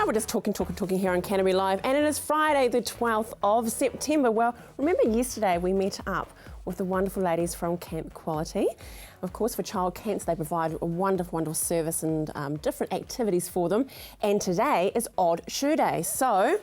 We're just talking here on Canterbury Live, and it is Friday the 12th of September. Well, remember yesterday we met up with the wonderful ladies from Camp Quality. Of course, for child cancer, they provide a wonderful service and different activities for them. And today is Odd Shoe Day, so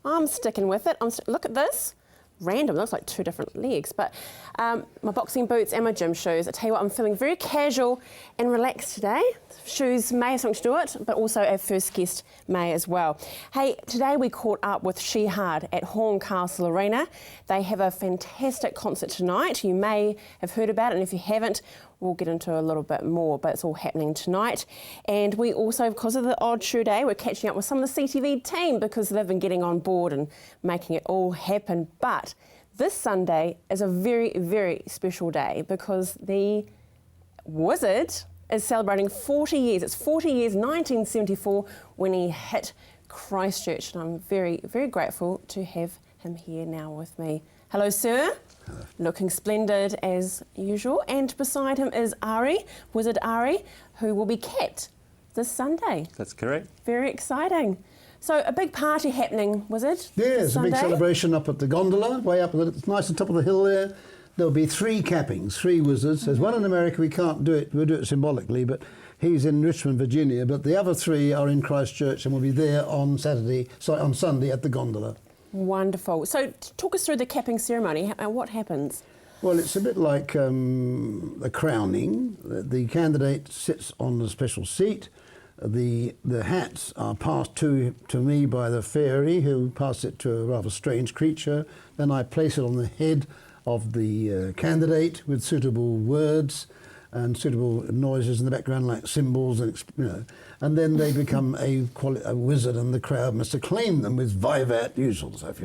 I'm sticking with it. Look at this. Random, looks like two different legs, but my boxing boots and my gym shoes. I tell you what, I'm feeling very casual and relaxed today. Shoes may have something to do it, but also our first guest may as well. Hey, today we caught up with She Hard at Horncastle Arena. They have a fantastic concert tonight. You may have heard about it, and if you haven't, we'll get into a little bit more, but it's all happening tonight. And we also, because of the Odd Shoe Day, we're catching up with some of the CTV team because they've been getting on board and making it all happen. But this Sunday is a very, very special day because the Wizard is celebrating 40 years. It's 40 years, 1974, when he hit Christchurch. And I'm very, very grateful to have him here now with me. Hello, sir. Hello. Looking splendid as usual. And beside him is Ari, Wizard Ari, who will be capped this Sunday. That's correct. Very exciting. So a big party happening, Wizard? Yeah, it's a big celebration up at the gondola, way up, it's nice on top of the hill there. There'll be three cappings, three wizards. There's one in America, we can't do it, we'll do it symbolically, but he's in Richmond, Virginia, but the other three are in Christchurch and will be there on Sunday at the gondola. Wonderful. So talk us through the capping ceremony. What happens? Well, it's a bit like the crowning. The candidate sits on a special seat. The hats are passed to me by the fairy, who passed it to a rather strange creature. Then I place it on the head of the candidate with suitable words and suitable noises in the background, like cymbals, and and then they become a wizard, and the crowd must acclaim them with vivat usual stuff,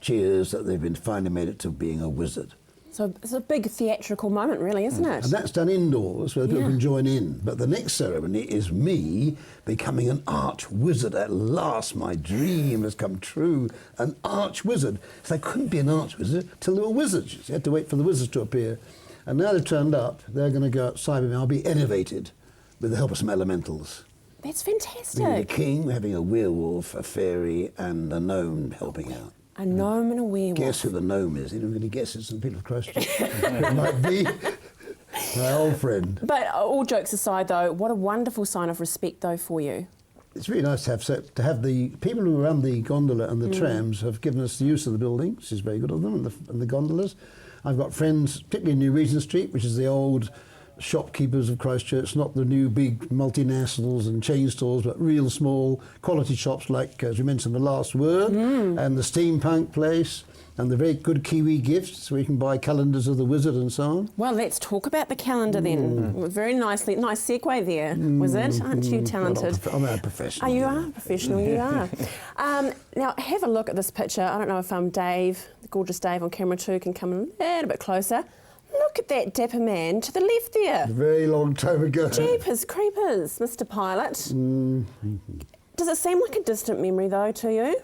cheers that they've finally made it to being a wizard. So it's a big theatrical moment, really, isn't it? And that's done indoors, where people can join in. But the next ceremony is me becoming an arch wizard. At last, my dream has come true. An arch wizard. So I couldn't be an arch wizard till there were wizards. You had to wait for the wizards to appear. And now they've turned up, they're going to go outside with me. I'll be elevated with the help of some elementals. That's fantastic. Being a king, we're having a werewolf, a fairy, and a gnome helping out. A gnome and a werewolf. Guess who the gnome is? Anybody guesses? Some people of Christchurch. It might be my old friend. But all jokes aside, though, what a wonderful sign of respect, though, for you. It's really nice to have the people who run the gondola and the trams have given us the use of the building, which is very good of them, and the gondolas. I've got friends, particularly in New Regent Street, which is the old shopkeepers of Christchurch, not the new big multinationals and chain stores, but real small quality shops like, as we mentioned, The Last Word and the Steampunk Place, and the very good Kiwi gifts where you can buy calendars of the Wizard and so on. Well, let's talk about the calendar then. Very nicely, nice segue there, Wizard. Aren't you talented? I'm a professional. Oh, you are a professional, you are. Now, have a look at this picture. I don't know if Dave, the gorgeous Dave on camera 2, can come a little bit closer. Look at that dapper man to the left there. A very long time ago. Jeepers creepers, Mr. Pilot. Does it seem like a distant memory, though, to you?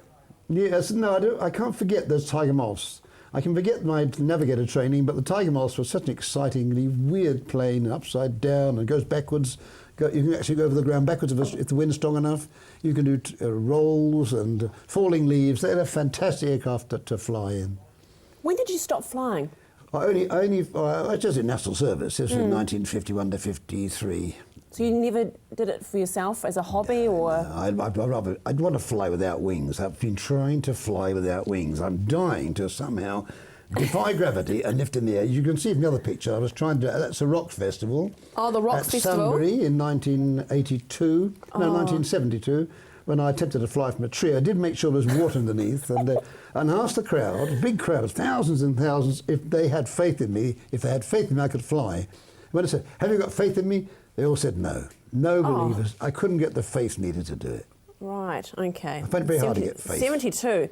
Yes, no, I can't forget those tiger moths. I can forget my navigator training, but the tiger moths were such an excitingly weird plane, upside down, and goes backwards. You can actually go over the ground backwards if the wind's strong enough. You can do rolls and falling leaves. They're a fantastic aircraft to fly in. When did you stop flying? I just in national service. This was from 1951 to 53. So you never did it for yourself as a hobby, or? No, I'd want to fly without wings. I've been trying to fly without wings. I'm dying to somehow defy gravity and lift in the air. You can see from the other picture, I was trying to, that's a rock festival. Oh, the rock festival? At Sunbury in 1972, when I attempted to fly from a tree. I did make sure there was water underneath and asked the crowd, a big crowd of thousands and thousands, if they had faith in me. If they had faith in me, I could fly. When I said, have you got faith in me? They all said no. No believers. I couldn't get the faith needed to do it. Right, okay. I find it very hard to get faith. 72.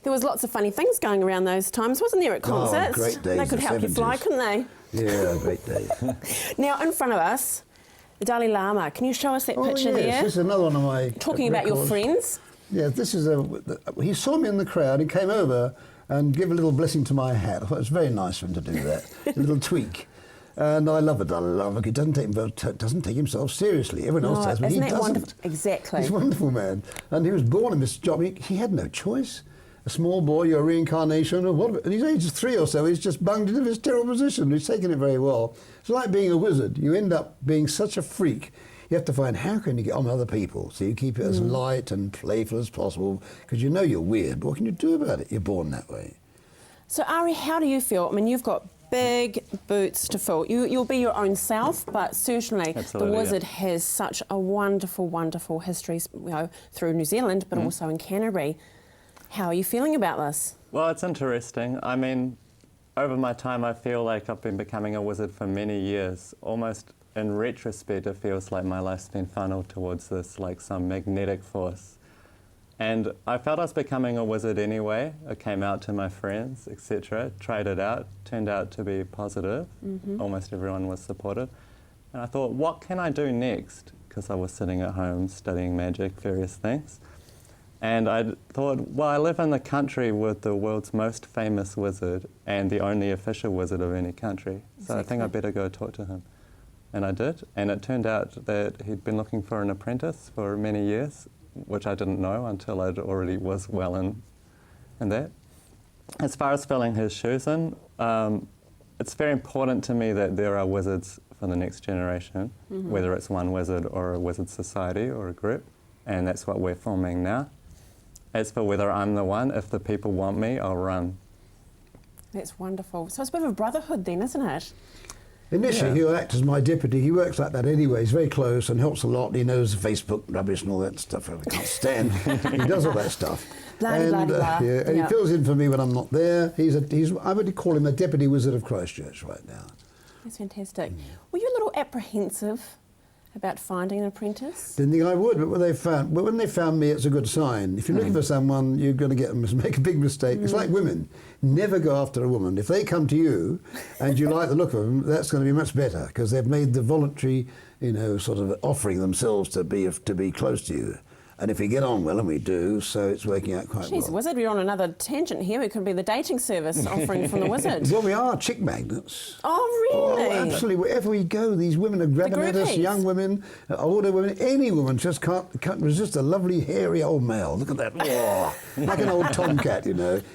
There was lots of funny things going around those times, wasn't there, at concerts? Oh, great days. They could help you fly, couldn't they? Yeah, great days. Now, in front of us, the Dalai Lama. Can you show us that picture there? This is another one of my Talking about your friends. Yeah, this is he saw me in the crowd, he came over and gave a little blessing to my hat. I thought it was very nice of him to do that, a little tweak. And I love it. I love it. He doesn't take himself seriously. Everyone else does, but he isn't that doesn't. wonderful? Exactly. He's a wonderful man. And he was born in this job. He had no choice. A small boy, you're a reincarnation of what? And he's age 3 or so. He's just bunged into this terrible position. He's taken it very well. It's like being a wizard. You end up being such a freak. You have to find how can you get on with other people. So you keep it as light and playful as possible because you know you're weird. What can you do about it? You're born that way. So Ari, how do you feel? I mean, you've got big boots to fill. You'll be your own self, but certainly Absolutely, the Wizard has such a wonderful, wonderful history, through New Zealand, but also in Canterbury. How are you feeling about this? Well, it's interesting. I mean, over my time, I feel like I've been becoming a wizard for many years. Almost in retrospect, it feels like my life's been funneled towards this, like some magnetic force. And I felt I was becoming a wizard anyway. I came out to my friends, etc., tried it out, turned out to be positive. Almost everyone was supportive. And I thought, what can I do next? Because I was sitting at home studying magic, various things. And I thought, well, I live in the country with the world's most famous wizard and the only official wizard of any country. So I think I better go talk to him. And I did. And it turned out that he'd been looking for an apprentice for many years, which I didn't know until I already was well in that. As far as filling his shoes in, it's very important to me that there are wizards for the next generation, whether it's one wizard or a wizard society or a group, and that's what we're forming now. As for whether I'm the one, if the people want me, I'll run. That's wonderful. So it's a bit of a brotherhood then, isn't it? Initially, he'll act as my deputy. He works like that anyway. He's very close and helps a lot. He knows Facebook rubbish and all that stuff I can't stand. He does all that stuff. And he fills in for me when I'm not there. I would call him a deputy wizard of Christchurch right now. That's fantastic. Were you a little apprehensive about finding an apprentice? Didn't think I would, but when they found me, it's a good sign. If you're looking for someone, you're going to get them to make a big mistake. It's like women. Never go after a woman. If they come to you and you like the look of them, that's going to be much better because they've made the voluntary, sort of offering themselves to be close to you. And if we get on well, and we do, so it's working out quite well. Jeez, Wizard, we're on another tangent here. It could be the dating service offering from the Wizard. Well, we are chick magnets. Oh, really? Oh, absolutely. Wherever we go, these women are grabbing at us, young women, older women, any woman just can't resist a lovely, hairy old male. Look at that. Oh, like an old tomcat,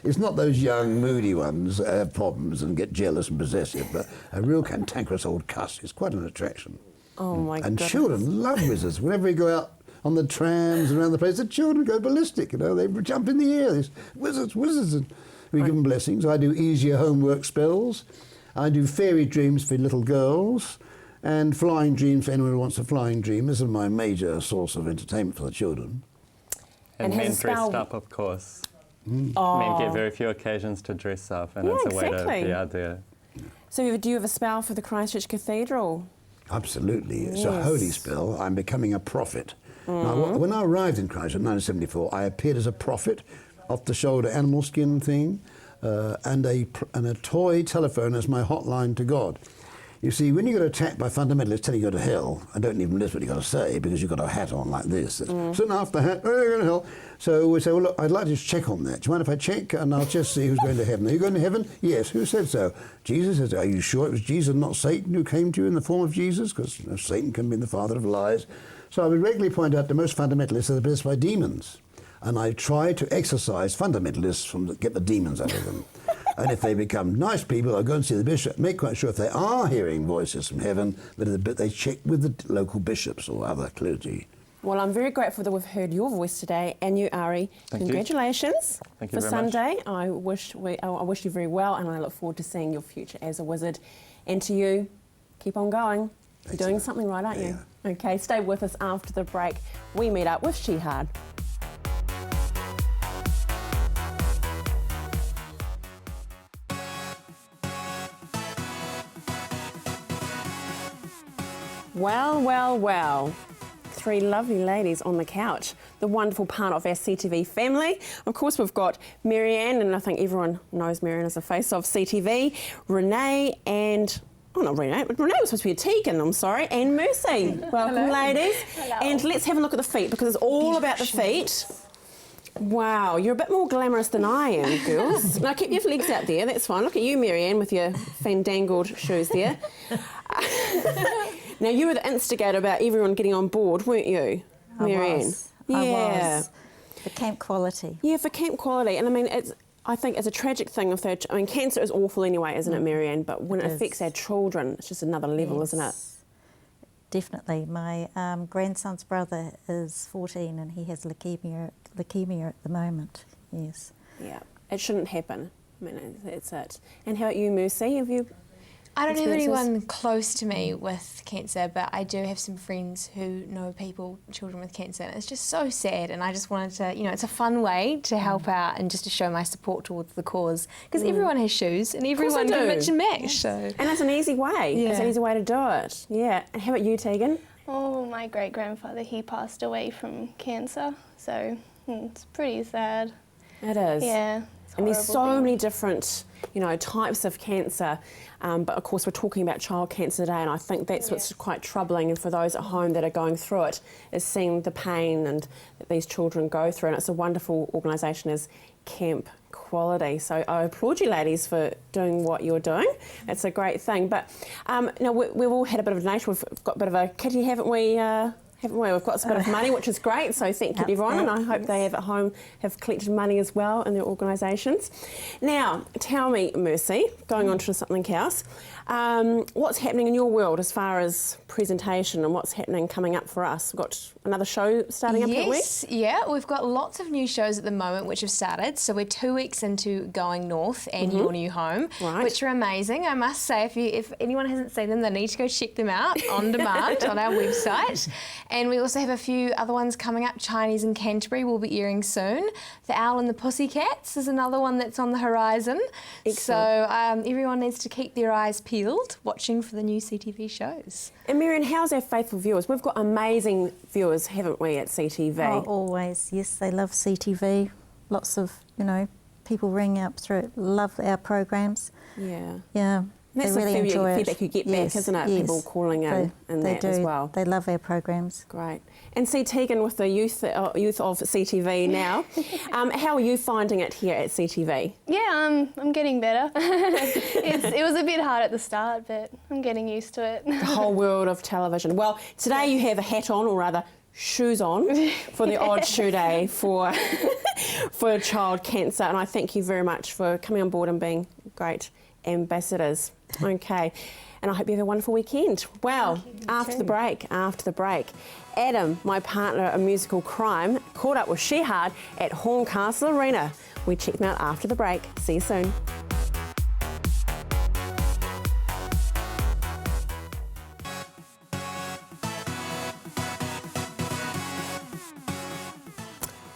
It's not those young, moody ones that have problems and get jealous and possessive, but a real cantankerous old cuss is quite an attraction. Oh, my goodness. And children love wizards. Whenever we go out on the trams around the place, the children go ballistic, they jump in the air. These wizards, and we give them blessings. I do easier homework spells. I do fairy dreams for little girls and flying dreams for anyone who wants a flying dream. This is my major source of entertainment for the children. And men dressed up, of course. Men get very few occasions to dress up, and it's a way to be out there. So do you have a spell for the Christchurch Cathedral? Absolutely. It's a holy spell. I'm becoming a prophet. Now, when I arrived in Christchurch in 1974, I appeared as a prophet, off-the-shoulder animal skin thing, and a toy telephone as my hotline to God. You see, when you get attacked by fundamentalists telling you to go to hell, I don't even listen what you've got to say because you've got a hat on like this. Soon after the hat, you're going to hell. So we say, well, look, I'd like to just check on that. Do you mind if I check? And I'll just see who's going to heaven. Are you going to heaven? Yes. Who said so? Jesus says, are you sure it was Jesus, not Satan, who came to you in the form of Jesus? Because Satan can be the father of lies. So I would regularly point out to most fundamentalists that they're possessed by demons. And I try to exorcise fundamentalists get the demons out of them. And if they become nice people, I'll go and see the bishop, make quite sure if they are hearing voices from heaven, that they check with the local bishops or other clergy. Well, I'm very grateful that we've heard your voice today, and you, Ari. Congratulations Thank you for very Sunday. much. I wish you very well, and I look forward to seeing your future as a wizard. And to you, keep on going. You're doing something right, aren't you? Okay, stay with us after the break. We meet up with Shehad. Well, well, well. Three lovely ladies on the couch. The wonderful part of our CTV family. Of course, we've got Marianne, and I think everyone knows Marianne as the face of CTV, Renee and... Oh, not Renee. Renee was supposed to be a Tegan, I'm sorry. And Mercy. Welcome, ladies. Hello. And let's have a look at the feet, because it's all about the feet. Wow, you're a bit more glamorous than I am, girls. Now keep your legs out there, that's fine. Look at you, Marianne, with your fandangled shoes there. Now you were the instigator about everyone getting on board, weren't you, Marianne? I was. For Camp Quality. Yeah, for Camp Quality. And I mean, I think it's a tragic thing. I mean, cancer is awful anyway, isn't it, Marianne? But when it affects our children, it's just another level, isn't it? Definitely. My grandson's brother is 14 and he has leukemia at the moment, yes. Yeah, it shouldn't happen. I mean, that's it. And how about you, Mercy? Have you... I don't have anyone close to me with cancer, but I do have some friends who know children with cancer, and it's just so sad. And I just wanted to, it's a fun way to help out and just to show my support towards the cause, because everyone has shoes and everyone can mix and match. Yes. So. And it's an easy way. Yeah. It's an easy way to do it. Yeah. And how about you, Tegan? Oh, my great-grandfather, he passed away from cancer, so it's pretty sad. It is. Yeah. And there's so many different, types of cancer. But of course, we're talking about child cancer today, and I think that's what's quite troubling. And for those at home that are going through it, is seeing the pain and that these children go through. And it's a wonderful organisation as Camp Quality. So I applaud you, ladies, for doing what you're doing. It's a great thing. But now we've all had a bit of a donation. We've got a bit of a kitty, haven't we? Haven't we? We've got a bit of money, which is great, so thank you to everyone, and I hope they have at home have collected money as well in their organisations. Now, tell me, Mercy, going on to something else, what's happening in your world as far as presentation and what's happening coming up for us? We've got another show starting up, haven't we? Yes, yeah, we've got lots of new shows at the moment which have started, so we're 2 weeks into Going North and Your New Home, which are amazing. I must say, if anyone hasn't seen them, they need to go check them out on demand on our website. And we also have a few other ones coming up. Chinese in Canterbury will be airing soon. The Owl and the Pussycats is another one that's on the horizon. Excellent. So everyone needs to keep their eyes peeled, watching for the new CTV shows. And Marianne, how's our faithful viewers? We've got amazing viewers, haven't we, at CTV? Oh, always. Yes, they love CTV. Lots of, people ring up through it, love our programs. Yeah. Yeah. That's they really enjoy feedback you get back, isn't it? Yes. People calling in and that as well. They love our programs. Great. And see, Tegan, with the youth of CTV now, how are you finding it here at CTV? Yeah, I'm getting better. It was a bit hard at the start, but I'm getting used to it. The whole world of television. Well, today you have a hat on, or rather shoes on, for the odd shoe day for child cancer, and I thank you very much for coming on board and being great ambassadors. Okay, and I hope you have a wonderful weekend. Well, after the break, Adam, my partner in musical crime, caught up with Shehard at Horncastle Arena. We check them out after the break. See you soon.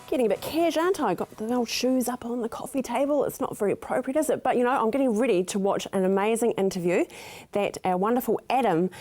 Getting a bit cash, aren't I? Got the old shoes up on the coffee table. It's not very appropriate, is it? But I'm getting ready to watch an amazing interview that our wonderful Adam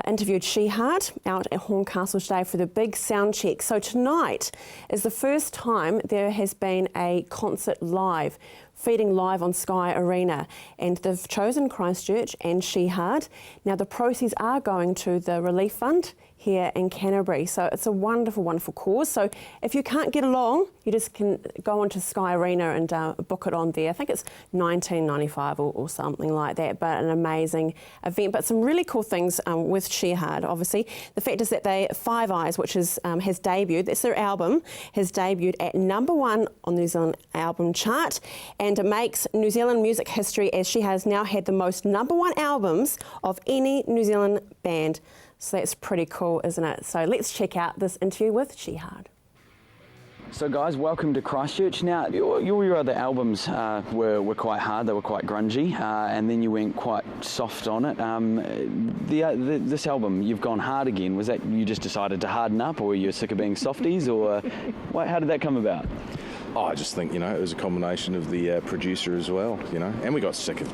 interviewed Shehard out at Horncastle today for the big sound check. So tonight is the first time there has been a concert live, feeding live on Sky Arena, and they've chosen Christchurch and Shehard. Now the proceeds are going to the relief fund here in Canterbury. So it's a wonderful, wonderful cause. So if you can't get along, you just can go onto Sky Arena and book it on there. I think it's $19.95 or something like that, but an amazing event. But some really cool things with Shehard, obviously. The fact is that Five Eyes, which has debuted, that's their album, has debuted at #1 on the New Zealand album chart, and it makes New Zealand music history as she has now had the most #1 albums of any New Zealand band. So that's pretty cool, isn't it? So let's check out this interview with Shehard. So guys, welcome to Christchurch. Now, your other albums were quite hard, they were quite grungy, and then you went quite soft on it. This album, you've gone hard again. Was that you just decided to harden up, or were you sick of being softies, or how did that come about? Oh, I just think, it was a combination of the producer as well, and we got sick of,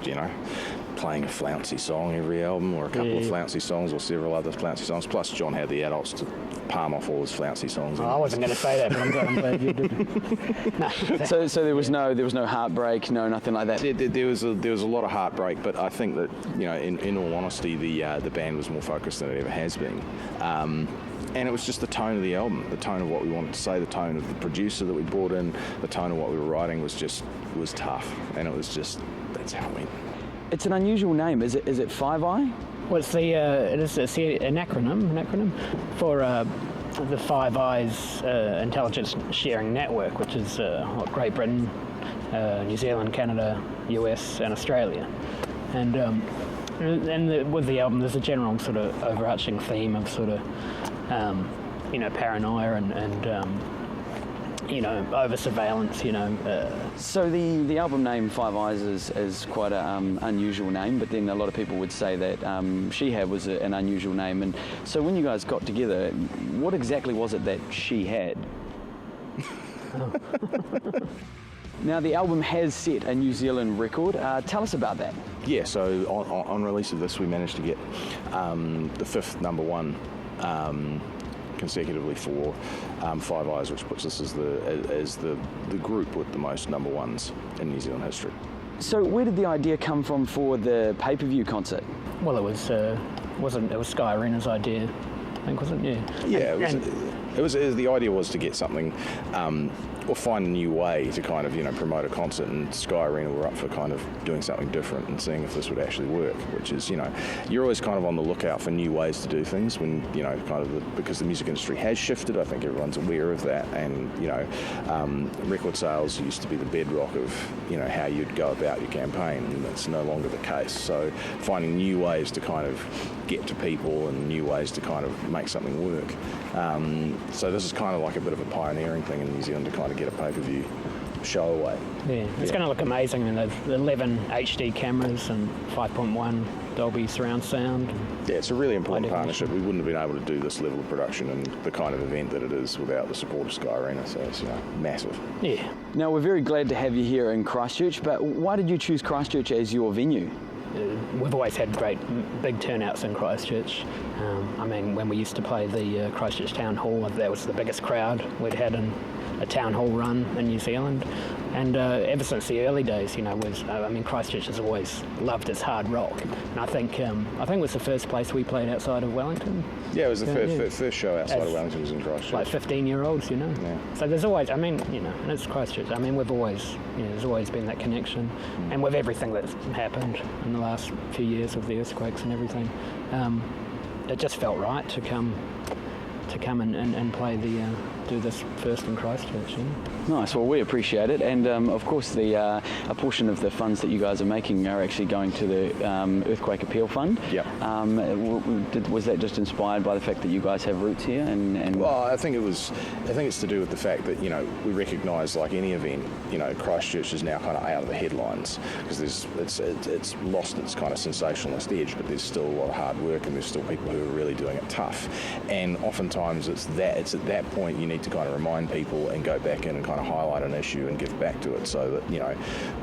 playing a flouncy song every album, or a couple of flouncy songs, or several other flouncy songs. Plus, John had the adults to palm off all his flouncy songs. I wasn't going to say that, but I'm glad you did. No. So there was no heartbreak, no nothing like that. There was a lot of heartbreak, but I think that in all honesty, the band was more focused than it ever has been. And it was just the tone of the album, the tone of what we wanted to say, the tone of the producer that we brought in, the tone of what we were writing was tough, and that's how it went. It's an unusual name. Is it Five Eye? Well, it's an acronym for the Five Eyes Intelligence Sharing Network, which is Great Britain, New Zealand, Canada, US, and Australia. And with the album, there's a general sort of overarching theme of sort of, paranoia and over surveillance, So the album name Five Eyes is quite an unusual name, but then a lot of people would say that She Had was an unusual name. And so when you guys got together, what exactly was it that She Had? Now, the album has set a New Zealand record. Tell us about that. Yeah, so on release of this, we managed to get the 5th number one consecutively for Five Eyes, which puts us as the group with the most number ones in New Zealand history. So where did the idea come from for the pay-per-view concert? Well, it was Sky Arena's idea, I think, wasn't it? Yeah. Yeah, it was the idea was to get something or find a new way to kind of promote a concert, and Sky Arena were up for kind of doing something different and seeing if this would actually work, which is you're always kind of on the lookout for new ways to do things when because the music industry has shifted. I think everyone's aware of that, and record sales used to be the bedrock of how you'd go about your campaign, and that's no longer the case. So finding new ways to kind of get to people and new ways to kind of make something work. So this is kind of like a bit of a pioneering thing in New Zealand to kind of get a pay-per-view show away. Yeah, it's going to look amazing. I mean, there's 11 HD cameras and 5.1 Dolby surround sound. Yeah, it's a really important partnership. We wouldn't have been able to do this level of production and the kind of event that it is without the support of Sky Arena, so it's massive. Yeah. Now, we're very glad to have you here in Christchurch, but why did you choose Christchurch as your venue? We've always had great big turnouts in Christchurch. I mean, when we used to play the Christchurch Town Hall, that was the biggest crowd we'd had in a town hall run in New Zealand. And ever since the early days, Christchurch has always loved its hard rock. And I think it was the first place we played outside of Wellington. Yeah, it was the first show outside of Wellington was in Christchurch. Like 15-year-olds, Yeah. So there's always, and it's Christchurch. I mean, we've always, there's always been that connection. And with everything that's happened in the last few years with the earthquakes and everything, it just felt right to come and play do this first in Christchurch. Nice. Well, we appreciate it, and of course, a portion of the funds that you guys are making are actually going to the Earthquake Appeal Fund. Yep. Was that just inspired by the fact that you guys have roots here? And well, I think it's to do with the fact that we recognise, like any event, Christchurch is now kind of out of the headlines because it's lost its kind of sensationalist edge, but there's still a lot of hard work and there's still people who are really doing it tough, and oftentimes it's at that point you need to kind of remind people and go back in and kind of highlight an issue and give back to it so that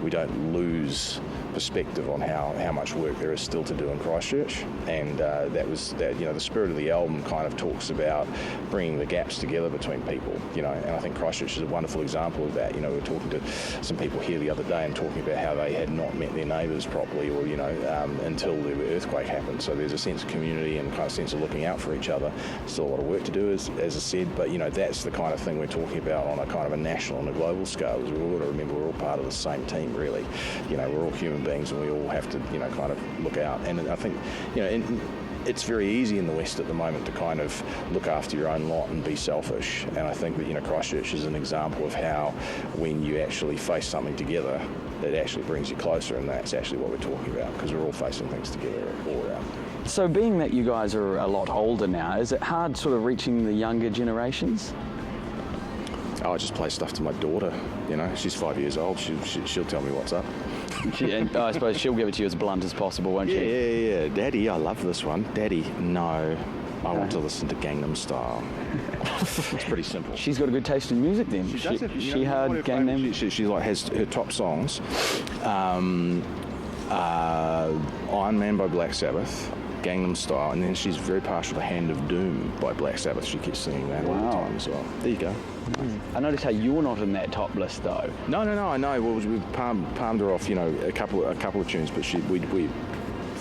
we don't lose perspective on how much work there is still to do in Christchurch. And the spirit of the album kind of talks about bringing the gaps together between people, and I think Christchurch is a wonderful example of that. We were talking to some people here the other day and talking about how they had not met their neighbours properly or until the earthquake happened. So there's a sense of community and kind of sense of looking out for each other. Still a lot of work to do, as I said, but that's the kind of thing we're talking about on a kind of a national and a global scale. We've all got to remember we're all part of the same team, really. We're all human beings and we all have to kind of look out. And I think it's very easy in the West at the moment to kind of look after your own lot and be selfish, and I think that Christchurch is an example of how when you actually face something together it actually brings you closer, and that's actually what we're talking about because we're all facing things together all around. So being that you guys are a lot older now, is it hard sort of reaching the younger generations? I just play stuff to my daughter, she's 5 years old, she'll tell me what's up. And I suppose she'll give it to you as blunt as possible, won't she? Yeah. Daddy, I love this one. Daddy, no, I want to listen to Gangnam Style. It's pretty simple. She's got a good taste in music then. She heard Gangnam. She like has her top songs. Iron Man by Black Sabbath, Gangnam Style, and then she's very partial to Hand of Doom by Black Sabbath. She keeps singing that all the time as well. There you go. I noticed how you're not in that top list though. No, I know. Well, we palmed her off, a couple of tunes, but we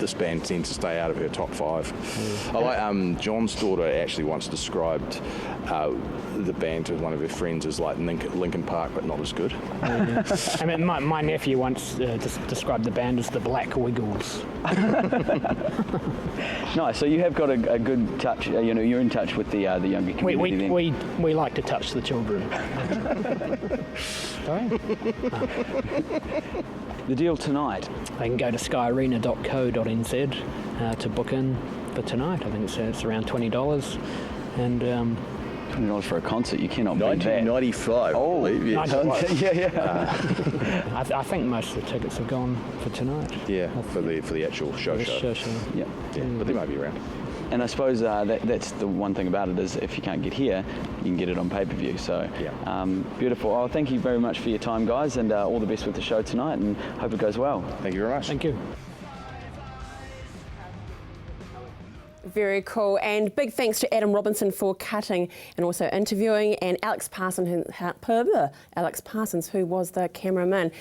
this band tends to stay out of her top 5. I like John's daughter actually once described the band to one of her friends as like Linkin Park, but not as good. I mean, my nephew once described the band as the Black Wiggles. Nice. So you have got a good touch. You know, you're in touch with the younger community. We like to touch the children. Sorry? The deal tonight. They can go to skyarena.co.nz to book in for tonight. I think it's around $20, and $20 for a concert. You cannot beat that. $19.95. Oh, I believe, yes. yeah. I think most of the tickets are gone for tonight. Yeah, for the actual show. Show. Yeah. But they might be around. And I suppose that's the one thing about it is if you can't get here, you can get it on pay-per-view. So beautiful. Oh, thank you very much for your time, guys, and all the best with the show tonight, and hope it goes well. Thank you very much. Thank you. Very cool, and big thanks to Adam Robinson for cutting and also interviewing, and Alex Parsons, who was the cameraman.